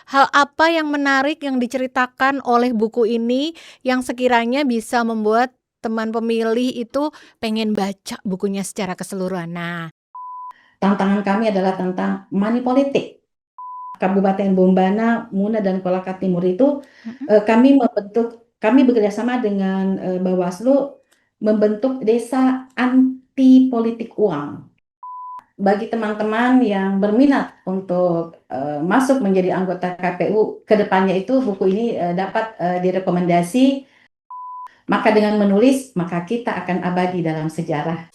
hal apa yang menarik yang diceritakan oleh buku ini yang sekiranya bisa membuat teman pemilih itu pengen baca bukunya secara keseluruhan? Nah. Tantangan kami adalah tentang money politik. Kabupaten Bombana, Muna, dan Kolaka Timur itu Mhm. kami bekerjasama dengan Bawaslu membentuk desa anti politik uang. Bagi teman-teman yang berminat untuk masuk menjadi anggota KPU, ke depannya itu buku ini dapat direkomendasi. Maka dengan menulis, maka kita akan abadi dalam sejarah.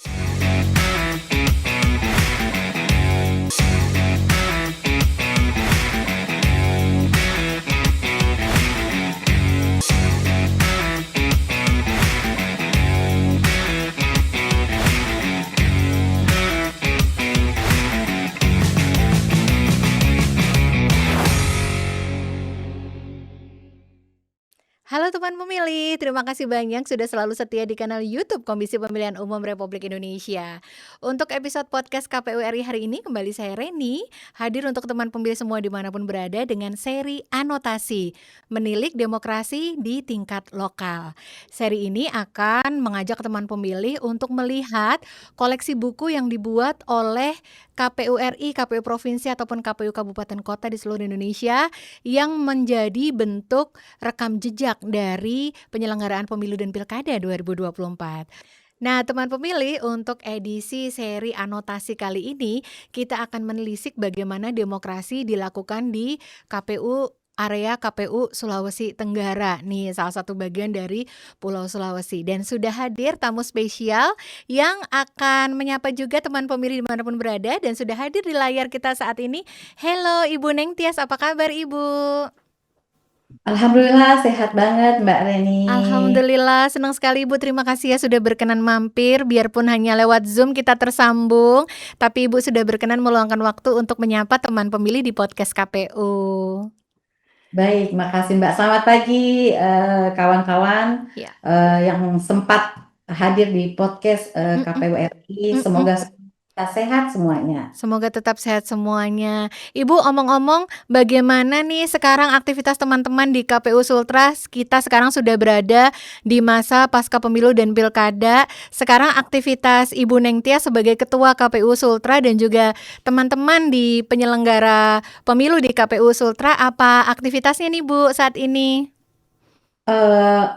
Halo teman pemilih, terima kasih banyak sudah selalu setia di kanal YouTube Komisi Pemilihan Umum Republik Indonesia. Untuk episode podcast KPU RI hari ini kembali saya Reni, hadir untuk teman pemilih semua dimanapun berada dengan seri anotasi, menilik demokrasi di tingkat lokal. Seri ini akan mengajak teman pemilih untuk melihat koleksi buku yang dibuat oleh KPU RI, KPU Provinsi ataupun KPU Kabupaten Kota di seluruh Indonesia yang menjadi bentuk rekam jejak dari penyelenggaraan pemilu dan pilkada 2024. Nah, teman pemilih, untuk edisi seri anotasi kali ini, kita akan menelisik bagaimana demokrasi dilakukan di KPU area KPU Sulawesi Tenggara. Nih, salah satu bagian dari Pulau Sulawesi. Dan sudah hadir tamu spesial yang akan menyapa juga teman pemilih dimanapun berada dan sudah hadir di layar kita saat ini. Halo Ibu Neng Tias, apa kabar Ibu? Alhamdulillah sehat banget Mbak Reni. Alhamdulillah, senang sekali Ibu. Terima kasih ya sudah berkenan mampir. Biarpun hanya lewat Zoom kita tersambung, tapi Ibu sudah berkenan meluangkan waktu untuk menyapa teman pemilih di podcast KPU. Baik, makasih Mbak. Selamat pagi kawan-kawan Ya. yang sempat hadir di podcast Mm-mm. KPU RI. Mm-mm. Semoga kita sehat semuanya. Semoga tetap sehat semuanya. Ibu, omong-omong, bagaimana nih sekarang aktivitas teman-teman di KPU Sultra? Kita sekarang sudah berada di masa pasca pemilu dan pilkada. Sekarang aktivitas Ibu Nengtia sebagai Ketua KPU Sultra dan juga teman-teman di penyelenggara pemilu di KPU Sultra, apa aktivitasnya nih Bu saat ini?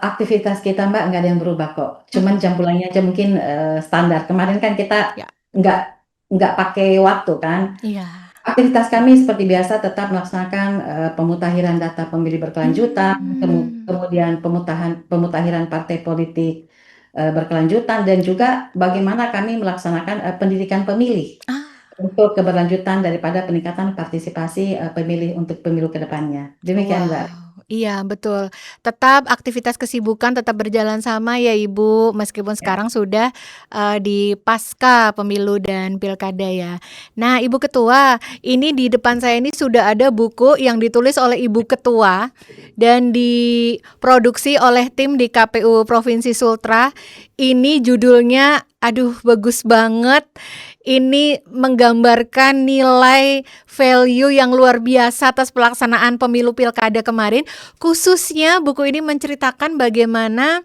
Aktivitas kita Mbak nggak ada yang berubah kok. Cuman Mm-mm. jam pulangnya aja mungkin standar. Kemarin kan kita Ya, nggak nggak pakai waktu kan. iya. Aktivitas kami seperti biasa tetap melaksanakan pemutakhiran data pemilih berkelanjutan, Hmm. kemudian pemutakhiran partai politik berkelanjutan, dan juga bagaimana kami melaksanakan pendidikan pemilih Ah. untuk keberlanjutan daripada peningkatan partisipasi pemilih untuk pemilu ke depannya. Demikian Mbak. Wow, iya betul. Tetap aktivitas kesibukan tetap berjalan sama ya Ibu, meskipun Ya. sekarang sudah di pasca pemilu dan pilkada ya. Nah, Ibu Ketua, ini di depan saya ini sudah ada buku yang ditulis oleh Ibu Ketua dan diproduksi oleh tim di KPU Provinsi Sultra. Ini judulnya, aduh bagus banget. Ini menggambarkan nilai value yang luar biasa atas pelaksanaan pemilu pilkada kemarin. Khususnya buku ini menceritakan bagaimana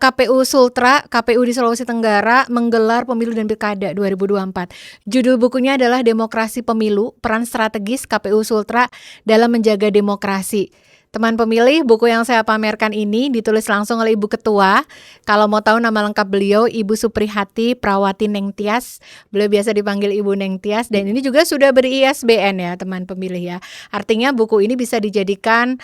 KPU Sultra, KPU di Sulawesi Tenggara menggelar pemilu dan pilkada 2024. Judul bukunya adalah Demokrasi Pemilu, Peran Strategis KPU Sultra dalam Menjaga Demokrasi. Teman pemilih, buku yang saya pamerkan ini ditulis langsung oleh Ibu Ketua. Kalau mau tahu nama lengkap beliau, Ibu Suprihati Prawati Nengtias. Beliau biasa dipanggil Ibu Nengtias dan ini juga sudah ber-ISBN ya teman pemilih ya. Artinya buku ini bisa dijadikan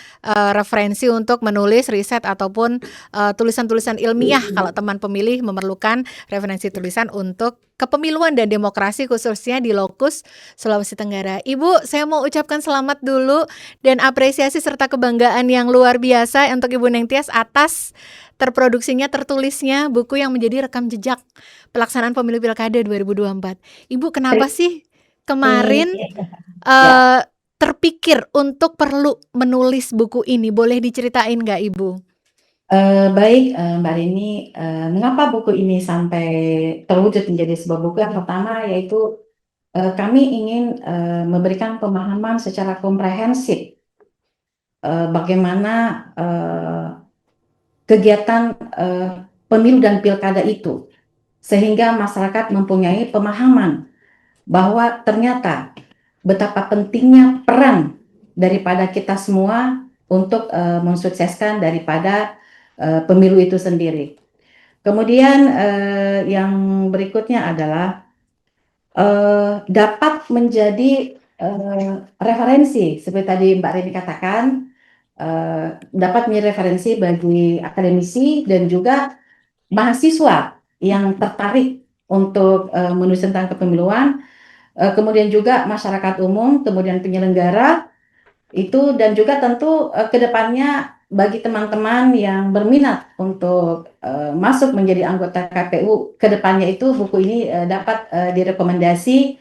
referensi untuk menulis riset ataupun tulisan-tulisan ilmiah kalau teman pemilih memerlukan referensi tulisan untuk kepemiluan dan demokrasi khususnya di lokus Sulawesi Tenggara. Ibu, saya mau ucapkan selamat dulu dan apresiasi serta kebanggaan yang luar biasa untuk Ibu Nengtias atas terproduksinya, tertulisnya buku yang menjadi rekam jejak pelaksanaan pemilu pilkada 2024. Ibu, kenapa Terima sih kemarin kasih. Ya. uh, terpikir untuk perlu menulis buku ini? Boleh diceritain nggak Ibu? Baik, Mbak Rini, mengapa buku ini sampai terwujud menjadi sebuah buku? Yang pertama yaitu kami ingin memberikan pemahaman secara komprehensif bagaimana kegiatan pemilu dan pilkada itu, sehingga masyarakat mempunyai pemahaman bahwa ternyata betapa pentingnya peran daripada kita semua untuk mensukseskan daripada pemilu itu sendiri. Kemudian yang berikutnya adalah dapat menjadi referensi seperti tadi Mbak Reni katakan, dapat menjadi referensi bagi akademisi dan juga mahasiswa yang tertarik untuk menulis tentang kepemiluan, kemudian juga masyarakat umum, kemudian penyelenggara itu, dan juga tentu kedepannya bagi teman-teman yang berminat untuk masuk menjadi anggota KPU, kedepannya itu buku ini dapat direkomendasi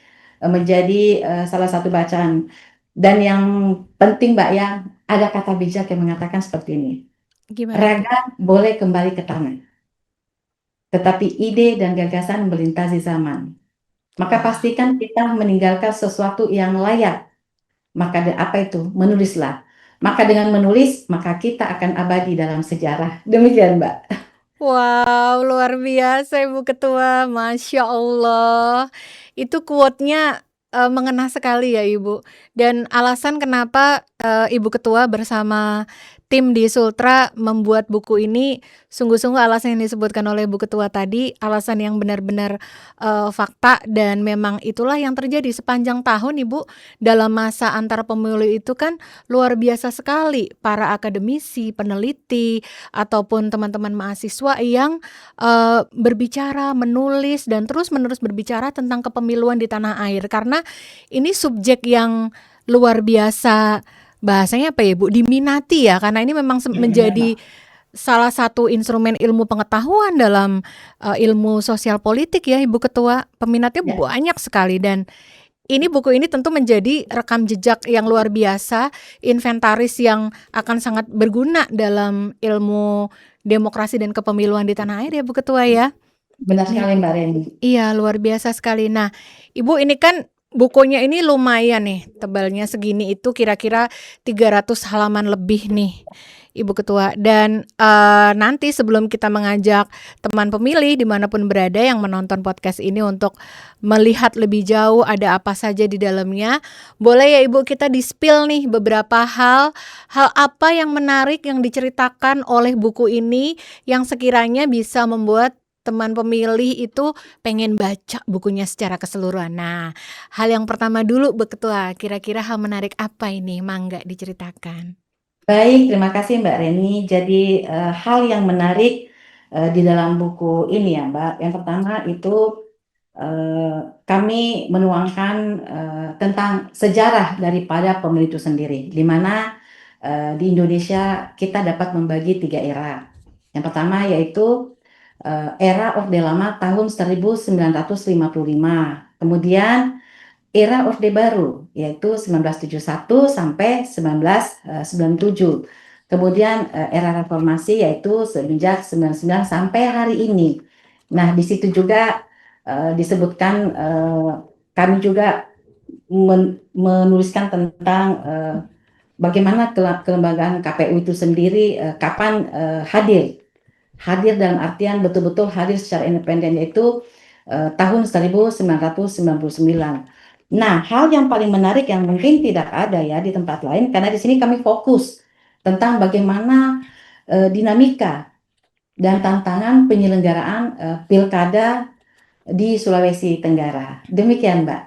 menjadi salah satu bacaan. Dan yang penting Mbak ya, ada kata bijak yang mengatakan seperti ini, Gimana tuh? raga boleh kembali ke tangan, tetapi ide dan gagasan melintasi zaman. Maka Wah. pastikan kita meninggalkan sesuatu yang layak. Maka apa itu? Menulislah. Maka dengan menulis, maka kita akan abadi dalam sejarah. Demikian, Mbak. Wow, luar biasa Ibu Ketua, Masya Allah. Itu quote-nya mengena sekali ya Ibu. Dan alasan kenapa Ibu Ketua bersama tim di Sultra membuat buku ini, sungguh-sungguh alasan yang disebutkan oleh Ibu Ketua tadi, alasan yang benar-benar fakta, dan memang itulah yang terjadi sepanjang tahun Ibu. Dalam masa antar pemilu itu kan luar biasa sekali para akademisi, peneliti, ataupun teman-teman mahasiswa yang berbicara, menulis, dan terus-menerus berbicara tentang kepemiluan di tanah air. Karena ini subjek yang luar biasa, bahasanya apa ya Bu, diminati ya, karena ini memang Ya, benar, menjadi Mbak. salah satu instrumen ilmu pengetahuan dalam ilmu sosial politik ya Ibu Ketua. Peminatnya Ya, banyak sekali, dan buku ini tentu menjadi rekam jejak yang luar biasa, inventaris yang akan sangat berguna dalam ilmu demokrasi dan kepemiluan di tanah air ya Bu Ketua ya. benar Nih, sekali, Mbak Reni. iya luar biasa sekali. Nah, Ibu, ini kan bukunya ini lumayan nih, tebalnya segini, itu kira-kira 300 halaman lebih nih Ibu Ketua. Dan nanti sebelum kita mengajak teman pemilih dimanapun berada yang menonton podcast ini untuk melihat lebih jauh ada apa saja di dalamnya, boleh ya Ibu kita di-spill nih beberapa hal apa yang menarik yang diceritakan oleh buku ini yang sekiranya bisa membuat teman pemilih itu pengen baca bukunya secara keseluruhan. Nah, hal yang pertama dulu Bu Ketua, kira-kira hal menarik apa ini? Mangga diceritakan. Baik, terima kasih Mbak Reni. Jadi hal yang menarik di dalam buku ini ya, Mbak. Yang pertama itu kami menuangkan tentang sejarah daripada pemilu itu sendiri, di mana di Indonesia kita dapat membagi 3 era. Yang pertama yaitu era Orde Lama tahun 1955. Kemudian era Orde Baru yaitu 1971 sampai 1997. Kemudian era reformasi yaitu semenjak 99 sampai hari ini. Nah, di situ juga disebutkan kami juga menuliskan tentang bagaimana kelembagaan KPU itu sendiri kapan hadir dalam artian betul-betul hadir secara independen, yaitu tahun 1999. Nah, hal yang paling menarik yang mungkin tidak ada ya di tempat lain, karena di sini kami fokus tentang bagaimana dinamika dan tantangan penyelenggaraan pilkada di Sulawesi Tenggara. Demikian, Mbak.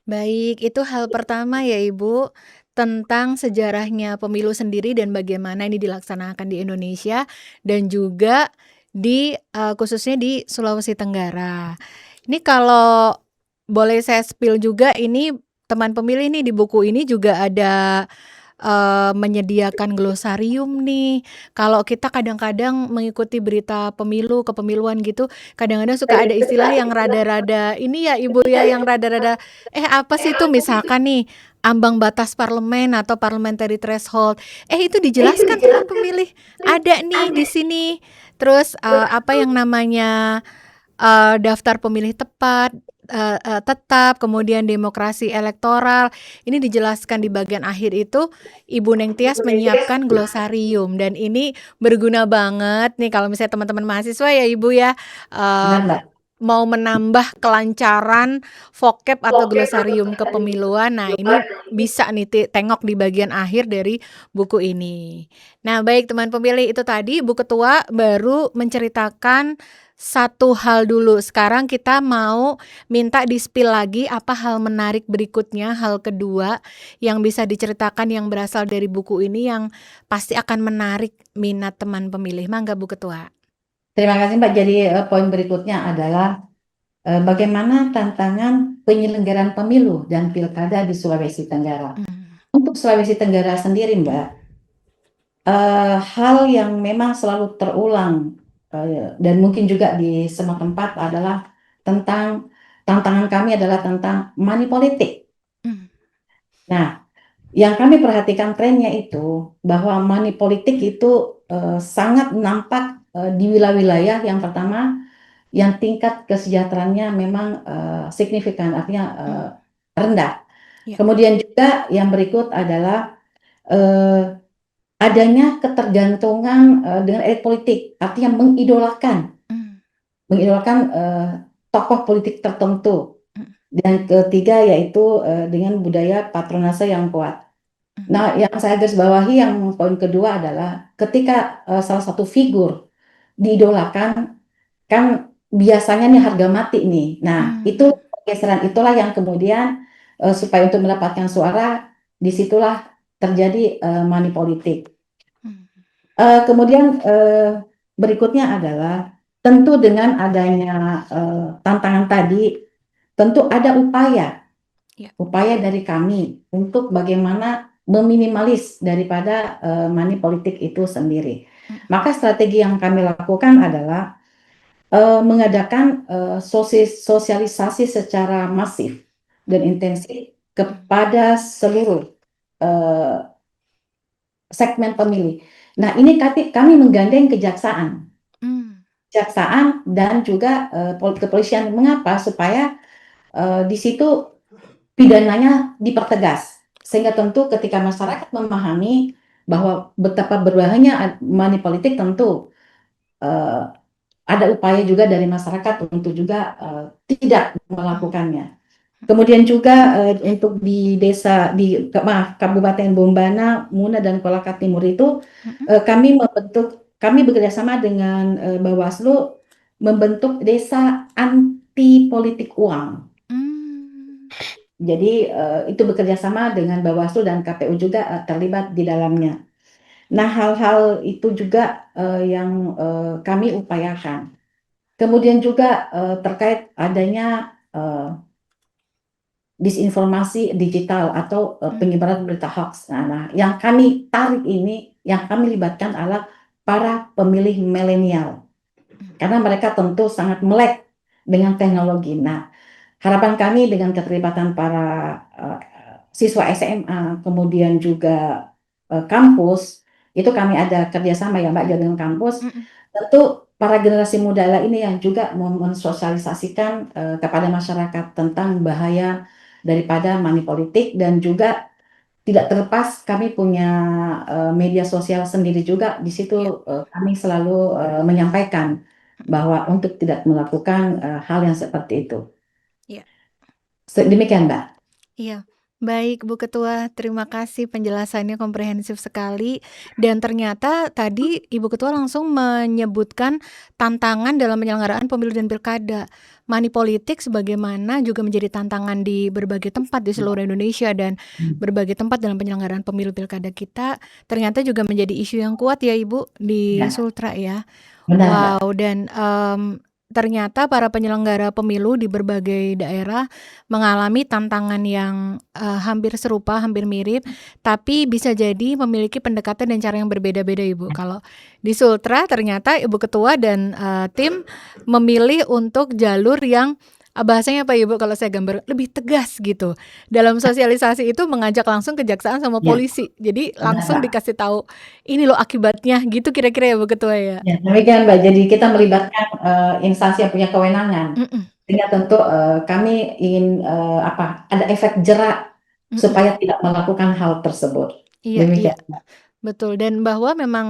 Baik, itu hal pertama ya Ibu, tentang sejarahnya pemilu sendiri dan bagaimana ini dilaksanakan di Indonesia dan juga di khususnya di Sulawesi Tenggara. Ini kalau boleh saya spill juga, ini teman pemilih nih di buku ini juga ada menyediakan glosarium nih. Kalau kita kadang-kadang mengikuti berita pemilu, kepemiluan gitu, kadang-kadang suka ada istilah yang rada-rada ini ya Ibu ya, yang rada-rada apa sih itu, misalkan nih ambang batas parlemen atau parliamentary threshold. Itu dijelaskan teman pemilih. Ada nih di sini. Terus apa yang namanya daftar pemilih tepat, tetap, kemudian demokrasi elektoral. Ini dijelaskan di bagian akhir itu, Ibu Neng Tias menyiapkan glosarium dan ini berguna banget nih kalau misalnya teman-teman mahasiswa ya Ibu ya, Benar, eee, Mbak. mau menambah kelancaran vocab atau glosarium kepemiluan. Nah, ini bisa nih tengok di bagian akhir dari buku ini. Nah, baik teman pemilih, itu tadi Bu Ketua baru menceritakan satu hal dulu. Sekarang kita mau minta di-spill lagi apa hal menarik berikutnya, hal kedua yang bisa diceritakan yang berasal dari buku ini yang pasti akan menarik minat teman pemilih. Mangga Bu Ketua. Terima kasih, Mbak. Jadi poin berikutnya adalah bagaimana tantangan penyelenggaraan pemilu dan pilkada di Sulawesi Tenggara. Untuk Sulawesi Tenggara sendiri, Mbak, hal yang memang selalu terulang dan mungkin juga di semua tempat adalah tentang tantangan kami adalah tentang money politik. Nah, yang kami perhatikan trennya itu bahwa money politik itu sangat nampak di wilayah-wilayah yang pertama yang tingkat kesejahteraannya memang signifikan, artinya rendah. Ya. Kemudian juga yang berikut adalah adanya ketergantungan dengan elit politik, artinya mengidolakan tokoh politik tertentu. Dan ketiga yaitu dengan budaya patronase yang kuat. Nah, yang saya garis bawahi yang poin kedua adalah ketika salah satu figur diidolakan, kan biasanya nih harga mati nih. Nah, itu pergeseran itulah yang kemudian supaya untuk mendapatkan suara, disitulah terjadi money politik. Kemudian berikutnya adalah tentu dengan adanya tantangan tadi, tentu ada upaya dari kami untuk bagaimana meminimalis daripada money politik itu sendiri. Maka strategi yang kami lakukan adalah mengadakan sosialisasi secara masif dan intensif kepada seluruh segmen pemilih. Nah, ini kami menggandeng kejaksaan dan juga kepolisian. Mengapa? Supaya di situ pidananya dipertegas, sehingga tentu ketika masyarakat memahami bahwa betapa berbahayanya money politik, tentu ada upaya juga dari masyarakat untuk juga tidak melakukannya. Kemudian juga untuk di Kabupaten Bombana, Muna dan Kolaka Timur itu kami bekerjasama dengan Bawaslu membentuk desa anti politik uang. Jadi itu bekerjasama dengan Bawaslu dan KPU juga terlibat di dalamnya. Nah, hal-hal itu juga yang kami upayakan. Kemudian juga terkait adanya disinformasi digital atau penyebaran berita hoax. Nah, yang kami tarik ini, yang kami libatkan adalah para pemilih milenial. Karena mereka tentu sangat melek dengan teknologi. Nah, harapan kami dengan keterlibatan para siswa SMA, kemudian juga kampus, itu kami ada kerjasama ya Mbak dengan kampus. Tentu para generasi muda ini yang juga mensosialisasikan kepada masyarakat tentang bahaya daripada money politik, dan juga tidak terlepas kami punya media sosial sendiri juga. Di situ kami selalu menyampaikan bahwa untuk tidak melakukan hal yang seperti itu. Demikian, Mbak. Iya, baik Bu Ketua, terima kasih penjelasannya komprehensif sekali. Dan ternyata tadi Ibu Ketua langsung menyebutkan tantangan dalam penyelenggaraan pemilu dan pilkada. Money politik sebagaimana juga menjadi tantangan di berbagai tempat di seluruh Indonesia dan berbagai tempat dalam penyelenggaraan pemilu pilkada kita ternyata juga menjadi isu yang kuat ya Ibu di Sultra ya. Benar, wow, dan ternyata para penyelenggara pemilu di berbagai daerah mengalami tantangan yang hampir serupa, hampir mirip, tapi bisa jadi memiliki pendekatan dan cara yang berbeda-beda Ibu. Kalau di Sultra ternyata Ibu Ketua dan tim memilih untuk jalur yang bahasanya apa Ibu kalau saya gambar lebih tegas gitu. Dalam sosialisasi itu mengajak langsung kejaksaan sama polisi. Jadi langsung dikasih tahu ini loh akibatnya gitu kira-kira ya Bu Ketua ya. Ya, demikian Mbak. Jadi kita melibatkan instansi yang punya kewenangan. Sehingga tentu kami ingin ada efek jerak Mhm. supaya tidak melakukan hal tersebut. Iya iya, Demikian, Mbak. betul. Dan bahwa memang,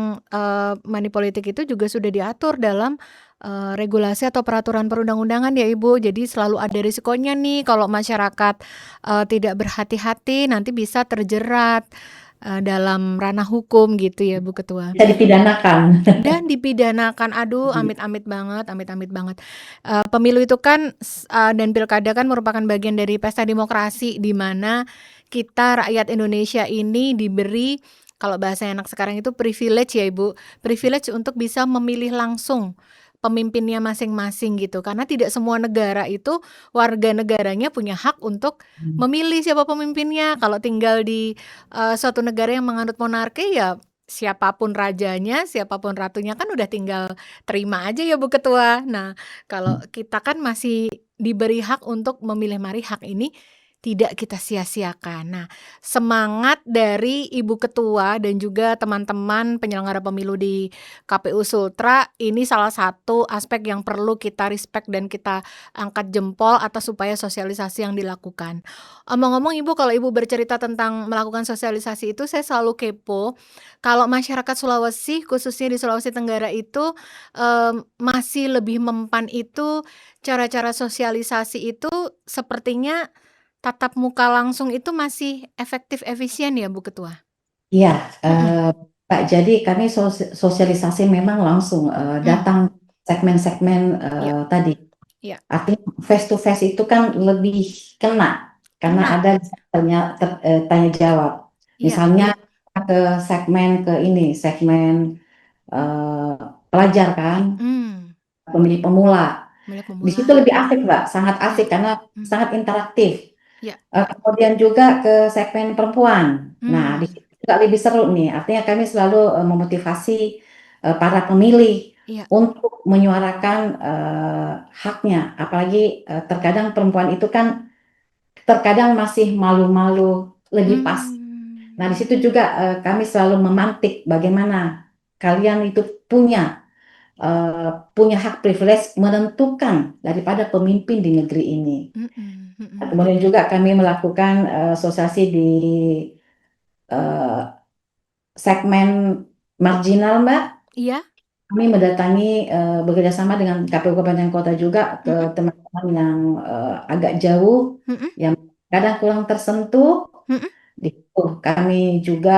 money politik itu juga sudah diatur dalam, regulasi atau peraturan perundang-undangan ya, Ibu. Jadi selalu ada risikonya nih kalau masyarakat, tidak berhati-hati nanti bisa terjerat, dalam ranah hukum gitu ya, Bu Ketua. Bisa dipidanakan. Dan dipidanakan, aduh amit-amit banget amit-amit banget. Pemilu itu kan dan pilkada kan merupakan bagian dari pesta demokrasi di mana kita rakyat Indonesia ini diberi, kalau bahasa anak sekarang itu privilege ya Ibu, privilege untuk bisa memilih langsung pemimpinnya masing-masing gitu. Karena tidak semua negara itu warga negaranya punya hak untuk memilih siapa pemimpinnya. Kalau tinggal di, suatu negara yang menganut monarki ya siapapun rajanya, siapapun ratunya kan udah tinggal terima aja ya Bu Ketua. Nah, kalau kita kan masih diberi hak untuk memilih, mari hak ini tidak kita sia-siakan. Nah, semangat dari Ibu Ketua dan juga teman-teman penyelenggara pemilu di KPU Sultra ini salah satu aspek yang perlu kita respect dan kita angkat jempol atas upaya sosialisasi yang dilakukan. Omong-omong Ibu, kalau Ibu bercerita tentang melakukan sosialisasi itu saya selalu kepo, kalau masyarakat Sulawesi, khususnya di Sulawesi Tenggara itu, masih lebih mempan itu cara-cara sosialisasi itu sepertinya tatap muka langsung itu masih efektif, efisien ya, Bu Ketua? Iya, Mhm, Pak. Jadi kami sosialisasi memang langsung mmm, datang segmen-segmen iya tadi. iya, Artinya face to face itu kan lebih kena karena kena, ada tanya jawab. iya Misalnya iya, ke segmen eh, pelajar kan, mmm, pemilih pemula. milik Di pemula, situ lebih asik, Mbak, sangat asik iya, karena mmm, sangat interaktif. iya, Kemudian juga ke segmen perempuan. Nah, di mmm, situ juga lebih seru nih. Artinya kami selalu memotivasi para pemilih iya, untuk menyuarakan haknya. Apalagi terkadang perempuan itu kan terkadang masih malu-malu, lebih pas. Nah, di mmm, situ juga kami selalu memantik bagaimana kalian itu punya hak privilege menentukan daripada pemimpin di negeri ini. mhm Nah, mhm, kemudian juga kami melakukan sosialisasi di eh, segmen marginal, Mbak. iya, Kami mendatangi bekerja sama dengan KPU Kabupaten Kota juga ke mhm teman-teman yang agak jauh, mhm yang kadang kurang tersentuh. mhm, Di situ kami juga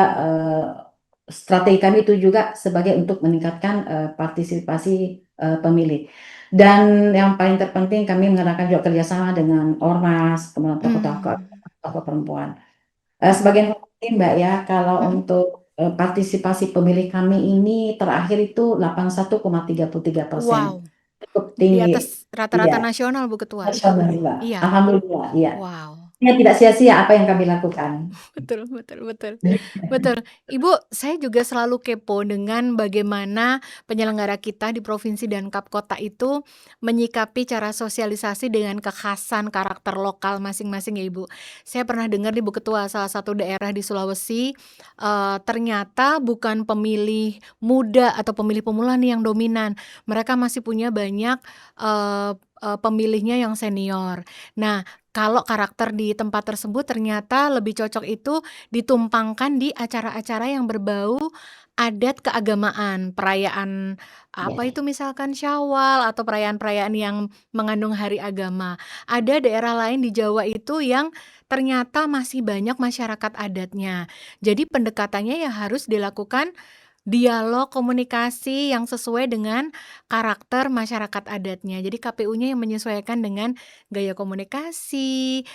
strategi kami itu juga sebagai untuk meningkatkan partisipasi pemilih. Dan yang paling terpenting kami mengadakan juga kerjasama dengan ormas, kemudian tokoh-tokoh mmm, tokoh perempuan. mhm Sebagai informasi Mbak ya, kalau mhm, untuk partisipasi pemilih kami ini terakhir itu 81,33%. wow, Cukup di tinggi. atas Iya, rata-rata nasional, Bu Ketua? nasional Mbak. Iya, Alhamdulillah, iya. wow. Ya, tidak sia-sia apa yang kami lakukan. Betul betul betul. Betul. Ibu, saya juga selalu kepo dengan bagaimana penyelenggara kita di provinsi dan kap kota itu menyikapi cara sosialisasi dengan kekhasan karakter lokal masing-masing ya, Ibu. Saya pernah dengar nih, Bu Ketua, salah satu daerah di Sulawesi, ternyata bukan pemilih muda atau pemilih pemula nih yang dominan. Mereka masih punya banyak, eee eee, pemilihnya yang senior. Nah, kalau karakter di tempat tersebut ternyata lebih cocok itu ditumpangkan di acara-acara yang berbau adat keagamaan, perayaan apa Ya. itu misalkan Syawal atau perayaan-perayaan yang mengandung hari agama. Ada daerah lain di Jawa itu yang ternyata masih banyak masyarakat adatnya. Jadi pendekatannya ya harus dilakukan dialog komunikasi yang sesuai dengan karakter masyarakat adatnya. Jadi KPU-nya yang menyesuaikan dengan gaya komunikasi,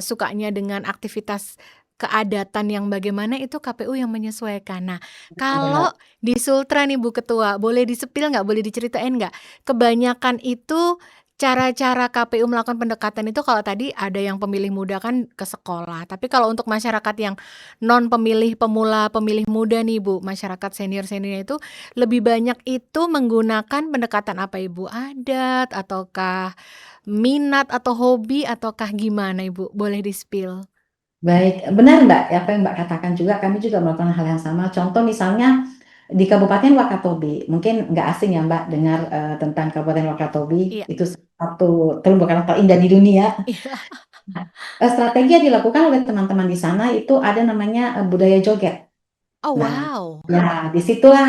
sukanya dengan aktivitas keadatan yang bagaimana itu KPU yang menyesuaikan. Nah, kalau di Sultra nih Bu Ketua, boleh di-spill nggak, boleh diceritain nggak, kebanyakan itu cara-cara KPU melakukan pendekatan itu kalau tadi ada yang pemilih muda kan ke sekolah, tapi kalau untuk masyarakat yang non pemilih pemula, pemilih muda nih Bu, masyarakat senior-seniornya itu lebih banyak itu menggunakan pendekatan apa Ibu? Adat ataukah minat atau hobi ataukah gimana Ibu? Boleh di-spill. Baik, benar Mbak, apa yang Mbak katakan juga, kami juga melakukan hal yang sama. Contoh misalnya di Kabupaten Wakatobi. Mungkin nggak asing ya Mbak dengar tentang Kabupaten Wakatobi. Iya. Itu satu terumbu karang terindah di dunia. Iya. Nah, strategi yang dilakukan oleh teman-teman di sana itu ada namanya budaya joget. Oh, Nah, wow. ya disitulah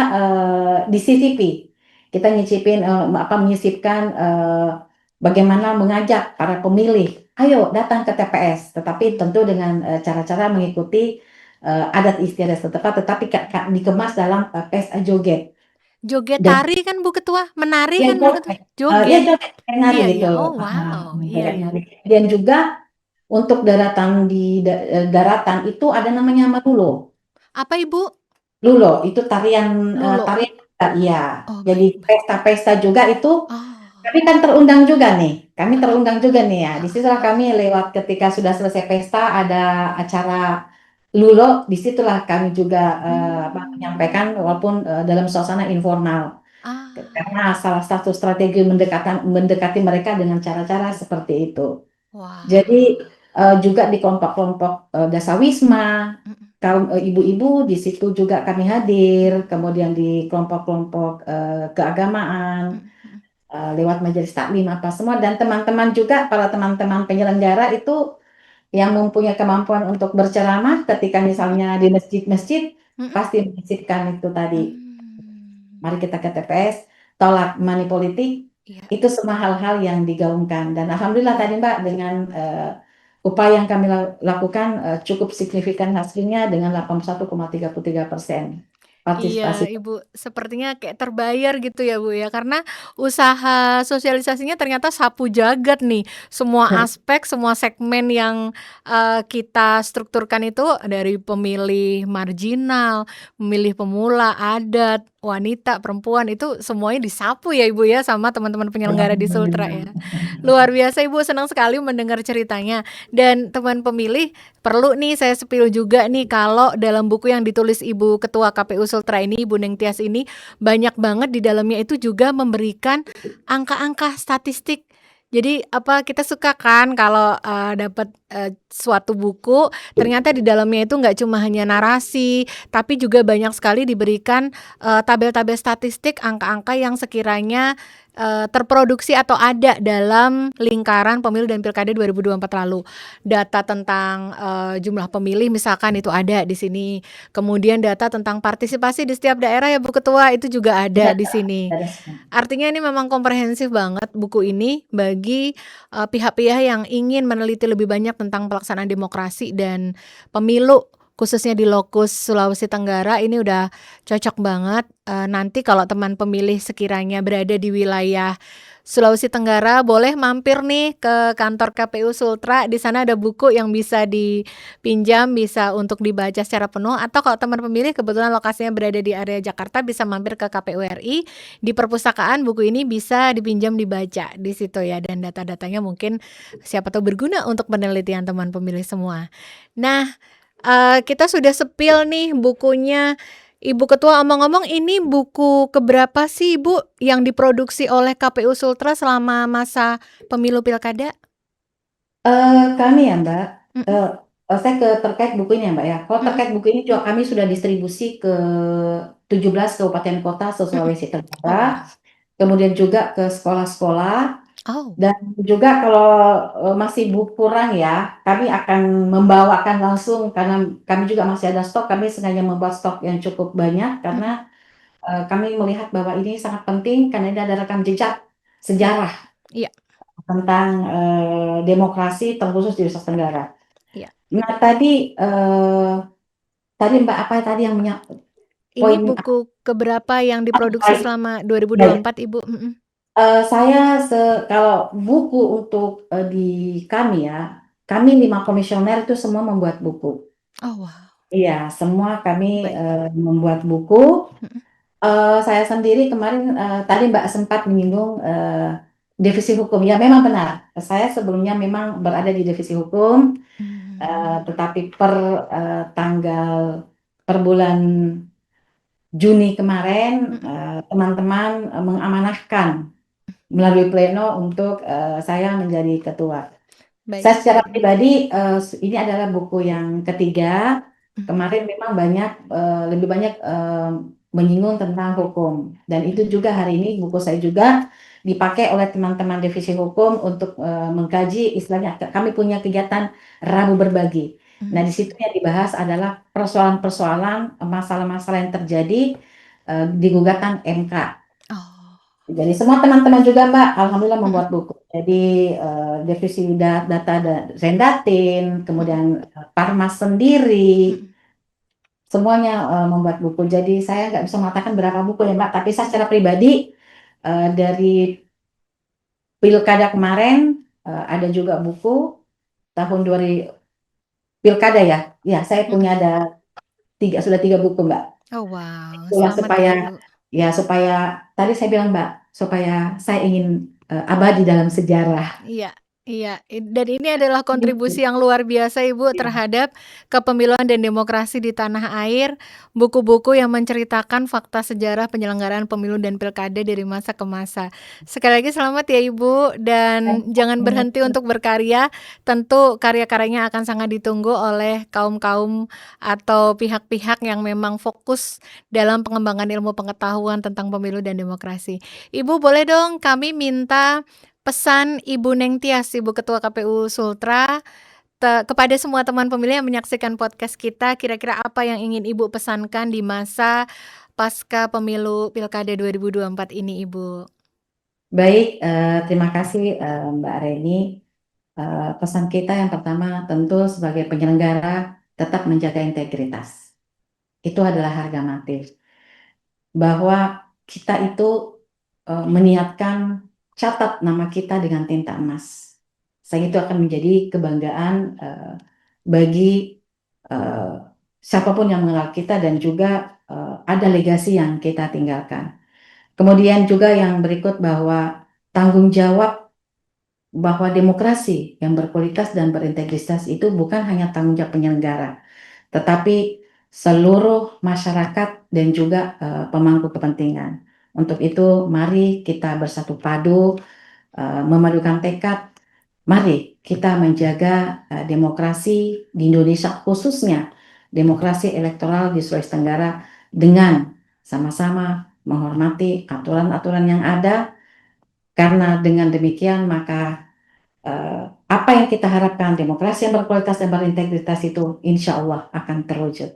disisipi kita nyicipin menyisipkan bagaimana mengajak para pemilih, ayo datang ke TPS, tetapi tentu dengan cara-cara mengikuti adat istiadat setempat, tetapi dikemas dalam pesta joget. Joget Dan tari kan Bu Ketua? Menari ya kan Bu Ketua? joget, ya Joget. joget kayak nari Iya, gitu iya. loh. Oh, wow. Iya, Kayak iya. nari. Dan juga untuk daratan itu ada namanya malulo. Apa Ibu? Lulo itu tarian Lulo. tarian iya. Oh, Jadi baik, baik. pesta-pesta juga itu Oh. kami kan terundang juga nih. Kami terundang juga nih ya. Ah, Di ah, situlah ah. kami lewat ketika sudah selesai pesta ada acara Lulo, disitulah kami juga menyampaikan Hmm. walaupun dalam suasana informal. Karena Ah. salah satu strategi mendekati mereka dengan cara-cara seperti itu. Jadi Wah. juga di kelompok-kelompok dasawisma, Mm-mm. kaum ibu-ibu di situ juga kami hadir, kemudian di kelompok-kelompok keagamaan, Mm-mm. Mm-mm. lewat majelis taklim apa semua, dan teman-teman juga, para teman-teman penyelenggara itu yang mempunyai kemampuan untuk berceramah ketika Mm-mm. misalnya di masjid-masjid, Mm-mm. pasti menyisipkan itu tadi. Hmm. Mari kita ke TPS, tolak money politik, Iya, itu semua hal-hal yang digaungkan. Dan alhamdulillah iya. tadi Mbak dengan upaya yang kami lakukan cukup signifikan hasilnya dengan 81,33% Iya, partisipasi. Ibu, sepertinya kayak terbayar gitu ya, Bu, ya. Karena usaha sosialisasinya ternyata sapu jagat nih. Semua aspek, semua segmen yang kita strukturkan itu dari pemilih marginal, pemilih pemula, adat, wanita, perempuan itu semuanya disapu ya, Ibu ya, sama teman-teman penyelenggara di Sultra ya. Luar biasa, Ibu, senang sekali mendengar ceritanya. Dan teman pemilih perlu nih saya spill juga nih kalau dalam buku yang ditulis Ibu Ketua KPU Sultra ini, Ibu Neng Tias ini, banyak banget di dalamnya itu juga memberikan angka-angka statistik. Jadi apa kita suka kan kalau dapat suatu buku ternyata di dalamnya itu nggak cuma hanya narasi, tapi juga banyak sekali diberikan tabel-tabel statistik, angka-angka yang sekiranya terproduksi atau ada dalam lingkaran pemilu dan pilkada 2024 lalu. Data tentang jumlah pemilih misalkan itu ada di sini. Kemudian data tentang partisipasi di setiap daerah ya Bu Ketua itu juga ada Sudah, di sini. ada semua. Artinya ini memang komprehensif banget buku ini bagi pihak-pihak yang ingin meneliti lebih banyak tentang pelaksanaan demokrasi dan pemilu khususnya di lokus Sulawesi Tenggara ini udah cocok banget. Nanti kalau teman pemilih sekiranya berada di wilayah Sulawesi Tenggara boleh mampir nih ke kantor KPU Sultra. Di sana ada buku yang bisa dipinjam, bisa untuk dibaca secara penuh. Atau kalau teman pemilih kebetulan lokasinya berada di area Jakarta bisa mampir ke KPU RI. Di perpustakaan buku ini bisa dipinjam dibaca di situ ya. Dan data-datanya mungkin siapa tahu berguna untuk penelitian teman pemilih semua. Nah, kita sudah sepil nih bukunya Ibu Ketua. Omong-omong ini buku keberapa sih Ibu yang diproduksi oleh KPU Sultra selama masa pemilu pilkada? Kami ya Mbak, Mm-mm. saya terkait buku ini ya Mbak ya. Kalau Mm-mm. terkait buku ini juga kami sudah distribusi ke 17 kabupaten kota Mm-mm. se-Sulawesi Oh Tenggara, wow. kemudian juga ke sekolah-sekolah. Oh. Dan juga kalau masih kurang ya, kami akan membawakan langsung karena kami juga masih ada stok. Kami sengaja membuat stok yang cukup banyak karena Mm-mm. kami melihat bahwa ini sangat penting karena ini ada rekam jejak Iya. sejarah Iya. tentang demokrasi terkhusus di Nusa Tenggara. Iya. Nah tadi Mbak apa tadi yang Ini poin buku keberapa yang diproduksi baik, selama baik. 2024 Ibu? Mm-mm. Saya kalau buku untuk di kami ya, kami 5 komisioner itu semua membuat buku. Oh wow. Iya, semua kami Baik. membuat buku. Mm-mm. Saya sendiri kemarin tadi Mbak sempat menyinggung divisi hukum. Ya, memang benar. Saya sebelumnya memang berada di divisi hukum, Mm. tetapi per bulan Juni kemarin Mm-mm. teman-teman mengamanahkan melalui pleno untuk saya menjadi ketua. Baik. Saya secara pribadi ini adalah buku yang ketiga. Mm. Kemarin memang lebih banyak menyinggung tentang hukum. Dan itu juga hari ini buku saya juga dipakai oleh teman-teman divisi hukum untuk mengkaji, istilahnya kami punya kegiatan Rabu Berbagi. Nah, di situ yang dibahas adalah persoalan-persoalan, masalah-masalah yang terjadi di gugatan MK. Oh. Jadi semua teman-teman juga Mbak, alhamdulillah membuat buku. Jadi divisi data dan Zendatin, kemudian Parmas sendiri, semuanya membuat buku. Jadi saya nggak bisa mengatakan berapa buku ya Mbak, tapi saya secara pribadi dari pilkada kemarin ada juga buku tahun 2000 pilkada ya. Ya, saya punya ada sudah tiga buku Mbak. Oh wow, Itulah selamat ya supaya Ibu. supaya tadi saya bilang Mbak, supaya saya ingin abadi dalam sejarah. Iya, iya, dan ini adalah kontribusi Gitu. yang luar biasa Ibu Ya. terhadap kepemiluan dan demokrasi di tanah air, buku-buku yang menceritakan fakta sejarah penyelenggaraan pemilu dan pilkada dari masa ke masa. Sekali lagi selamat ya Ibu, dan jangan berhenti untuk berkarya, tentu karya-karyanya akan sangat ditunggu oleh kaum-kaum atau pihak-pihak yang memang fokus dalam pengembangan ilmu pengetahuan tentang pemilu dan demokrasi. Ibu boleh dong kami minta pesan Ibu Neng Tias, Ibu Ketua KPU Sultra, kepada semua teman pemilih yang menyaksikan podcast kita, kira-kira apa yang ingin Ibu pesankan di masa pasca pemilu Pilkada 2024 ini, Ibu? Baik, terima kasih Mbak Reni. Pesan kita yang pertama tentu sebagai penyelenggara tetap menjaga integritas. Itu adalah harga mati. Bahwa kita itu meniatkan catat nama kita dengan tinta emas. Saya itu akan menjadi kebanggaan bagi siapapun yang mengenal kita dan juga ada legasi yang kita tinggalkan. Kemudian juga yang berikut bahwa tanggung jawab bahwa demokrasi yang berkualitas dan berintegritas itu bukan hanya tanggung jawab penyelenggara, tetapi seluruh masyarakat dan juga pemangku kepentingan. Untuk itu, mari kita bersatu padu, memadukan tekad, mari kita menjaga demokrasi di Indonesia, khususnya demokrasi elektoral di Sulawesi Tenggara dengan sama-sama menghormati aturan-aturan yang ada, karena dengan demikian maka apa yang kita harapkan demokrasi yang berkualitas dan berintegritas itu insya Allah akan terwujud.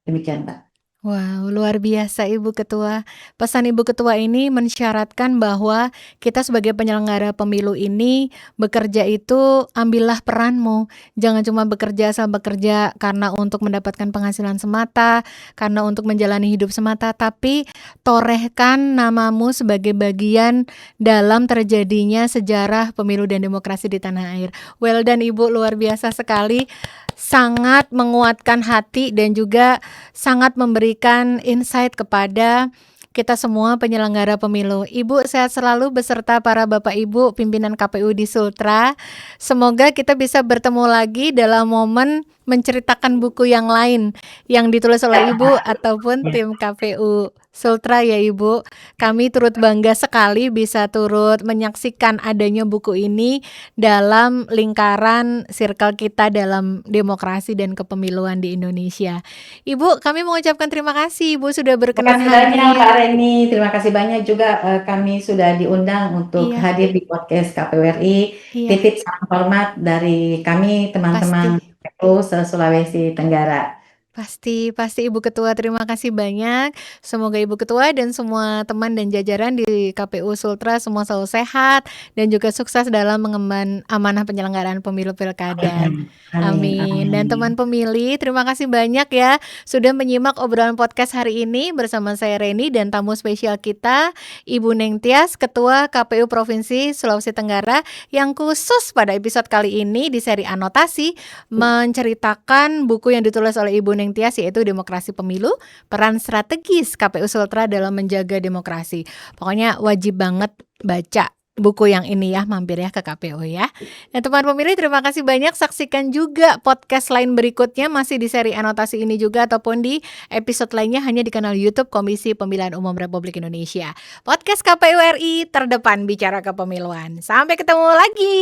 Demikian Mbak. Wow, luar biasa Ibu Ketua. Pesan Ibu Ketua ini mensyaratkan bahwa kita sebagai penyelenggara pemilu ini bekerja itu ambillah peranmu. Jangan cuma bekerja asal bekerja karena untuk mendapatkan penghasilan semata, karena untuk menjalani hidup semata, tapi torehkan namamu sebagai bagian dalam terjadinya sejarah pemilu dan demokrasi di tanah air. Well done Ibu, luar biasa sekali. Sangat menguatkan hati dan juga sangat memberikan insight kepada kita semua penyelenggara pemilu. Ibu sehat selalu beserta para Bapak Ibu pimpinan KPU di Sultra. Semoga kita bisa bertemu lagi dalam momen menceritakan buku yang lain yang ditulis oleh Ibu ataupun tim KPU Sultra ya Ibu. Kami turut bangga sekali bisa turut menyaksikan adanya buku ini dalam lingkaran circle kita dalam demokrasi dan kepemiluan di Indonesia. Ibu, kami mengucapkan terima kasih Ibu sudah berkenan Terima kasih banyak Pak hadir. Reni, terima kasih banyak juga kami sudah diundang untuk Iya, hadir di podcast KPU RI. iya, Titip salam hormat dari kami teman-teman pasti. KPU se-Sulawesi Tenggara. Pasti, pasti Ibu Ketua, terima kasih banyak. Semoga Ibu Ketua dan semua teman dan jajaran di KPU Sultra semua selalu sehat dan juga sukses dalam mengemban amanah penyelenggaraan pemilu pilkada. Amin. Amin. Amin. Dan Amin. teman pemilih, terima kasih banyak ya sudah menyimak obrolan podcast hari ini bersama saya Reni dan tamu spesial kita, Ibu Neng Tias, Ketua KPU Provinsi Sulawesi Tenggara, yang khusus pada episode kali ini di seri anotasi menceritakan buku yang ditulis oleh Ibu Neng Tias, yaitu Demokrasi Pemilu, Peran Strategis KPU Sultra dalam Menjaga Demokrasi. Pokoknya wajib banget baca buku yang ini ya, mampir ya ke KPU ya. Dan teman pemilih, terima kasih banyak. Saksikan juga podcast lain berikutnya masih di seri anotasi ini juga ataupun di episode lainnya hanya di kanal YouTube Komisi Pemilihan Umum Republik Indonesia. Podcast KPU RI terdepan bicara kepemiluan. Sampai ketemu lagi.